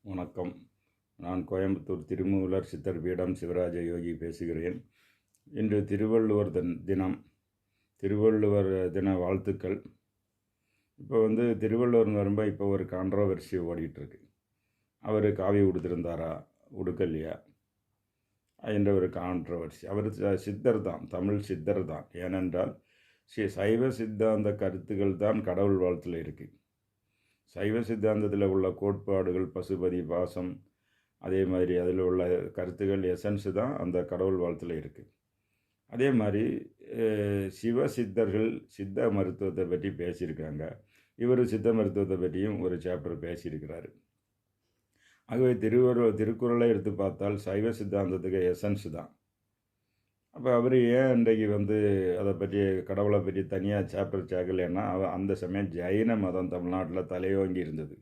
வணக்கம். நான் கோயம்புத்தூர் திருமூலர் சித்தர் பீடம் சிவராஜ யோகி பேசுகிறேன். இன்று திருவள்ளுவர் தினம். திருவள்ளுவர் தின வாழ்த்துக்கள். இப்போ திருவள்ளுவர் வரும்போது இப்போ ஒரு கான்ட்ரோவர்சி ஓடிட்டுருக்கு. அவர் காவி உடுத்திருந்தாரா உடுக்கலையா என்ற ஒரு கான்ட்ரோவர்சி. அவர் சித்தர் தான், தமிழ் சித்தர் தான். ஏனென்றால் சைவ சித்தாந்த கருத்துக்கள் தான் கடவுள் வாழ்த்தில் இருக்குது. சைவ சித்தாந்தத்தில் உள்ள கோட்பாடுகள், பசுபதி பாசம், அதே மாதிரி அதில் உள்ள கருத்துக்கள் எசன்ஸு தான் அந்த கடவுள் வாழ்த்தில் இருக்குது. அதே மாதிரி சிவ சித்தர்கள் சித்த மருத்துவத்தை பற்றி பேசியிருக்காங்க. இவர் சித்த மருத்துவத்தை பற்றியும் ஒரு சாப்டர் பேசியிருக்கிறாரு. ஆகவே திருக்குறளை எடுத்து பார்த்தால் சைவ சித்தாந்தத்துக்கு எசன்ஸு தான். அப்போ அவர் ஏன் இன்றைக்கு அதை பற்றி கடவுளை பற்றி தனியாக சாப்டர் சேர்க்கலைன்னா, அந்த சமயம் ஜைன மதம் தமிழ்நாட்டில் தலையோங்கி இருந்தது.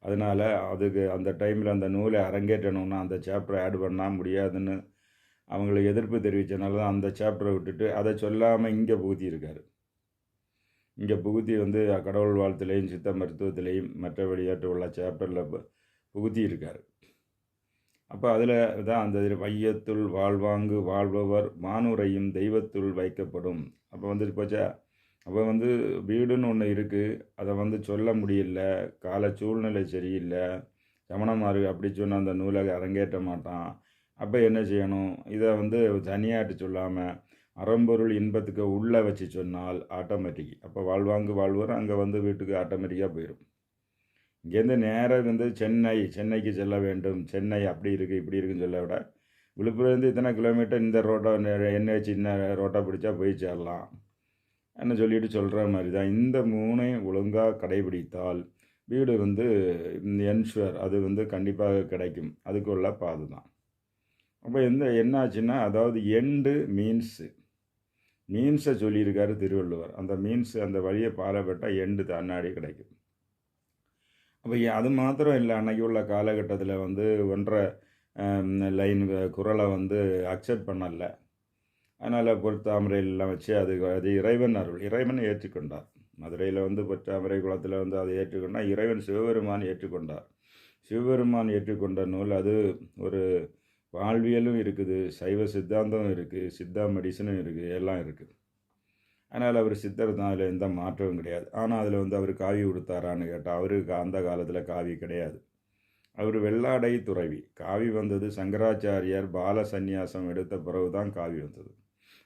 அதனால் அதுக்கு அந்த டைமில் அந்த நூலை அரங்கேற்றணும்னா அந்த சாப்டரை ஆட் பண்ணால் முடியாதுன்னு அவங்களுக்கு எதிர்ப்பு தெரிவித்தனால தான் அந்த சாப்டரை விட்டுட்டு அதை சொல்லாமல் இங்கே புகுத்தியிருக்காரு. இங்கே புகுத்தி கடவுள் வாழ்த்துலேயும் சித்த மருத்துவத்திலையும் மற்ற வழியாட்டு உள்ள சாப்டரில் புகுத்தி இருக்கார். அப்போ அதில் தான் அந்த வையத்துள் வாழ்வாங்கு வாழ்பவர் மானுரையும் தெய்வத்துள் வைக்கப்படும். அப்போ போச்சா. அப்போ வீடுன்னு ஒன்று இருக்குது, அதை சொல்ல முடியல, கால சூழ்நிலை சரியில்லை, சமணமாறு அப்படி சொன்னால் அந்த நூலக அரங்கேற்ற மாட்டான். அப்போ என்ன செய்யணும், இதை தனியாட்டு சொல்லாமல் அறம்பொருள் இன்பத்துக்கு உள்ளே வச்சு சொன்னால் ஆட்டோமேட்டிக் அப்போ வாழ்வாங்கு வாழ்வர் அங்கே வீட்டுக்கு ஆட்டோமேட்டிக்காக போயிடும். இங்கேருந்து நேராக சென்னைக்கு செல்ல வேண்டும், சென்னை அப்படி இருக்குது இப்படி இருக்குன்னு சொல்ல விட விழுப்புரத்துலேருந்து இத்தனை கிலோமீட்டர் இந்த ரோட்டை என்ஹெச் சின்ன ரோட்டை பிடிச்சா போய் சேரலாம் என்ன சொல்லிட்டு சொல்கிற மாதிரி தான். இந்த மூணையும் ஒழுங்காக கடைபிடித்தால் வீடு என்ஷுவர் அது கண்டிப்பாக கிடைக்கும். அதுக்குள்ள பாது தான். அப்போ என்னாச்சுன்னா, அதாவது எண்டு மீன்ஸை சொல்லியிருக்காரு திருவள்ளுவர். அந்த மீன்ஸ் அந்த வழியை பாலப்பட்டால் எண்டு தன்னாடி கிடைக்கும். அப்போ அது மாத்திரம் இல்லை, அன்றைக்கி உள்ள காலகட்டத்தில் 1.5 லைன் குறளை அக்செப்ட் பண்ணலை. அதனால் பொற்றாமரையெல்லாம் வச்சு அது இறைவன் அருள், இறைவன் ஏற்றுக்கொண்டார். மதுரையில் பொற்றாமரை குளத்தில் அதை ஏற்றுக்கொண்டால் இறைவன் சிவபெருமான் ஏற்றுக்கொண்டார். சிவபெருமான் ஏற்றுக்கொண்ட நூல். அது ஒரு வாழ்வியலும் இருக்குது, சைவ சித்தாந்தம் இருக்குது, சித்தா மெடிசனும் இருக்குது, எல்லாம் இருக்குது. அதனால் அவர் சித்தர் தான், அதில் எந்த மாற்றமும் கிடையாது. ஆனால் அதில் அவர் காவி உடுத்தாரான்னு கேட்டால் அவருக்கு அந்த காலத்தில் காவி கிடையாது. அவர் வெள்ளாடை துறவி. காவி வந்தது சங்கராச்சாரியார் பால சந்நியாசம் எடுத்த பிறகு தான் காவி வந்தது.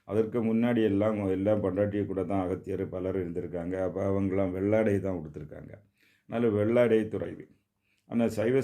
அதற்கு முன்னாடி எல்லாம் பொண்டாட்டியை கூட தான் அகத்தியர் பலர் இருந்திருக்காங்க. அப்போ அவங்களாம் வெள்ளாடை தான் கொடுத்துருக்காங்க. அதனால் வெள்ளாடை துறவி. ஆனால் சைவ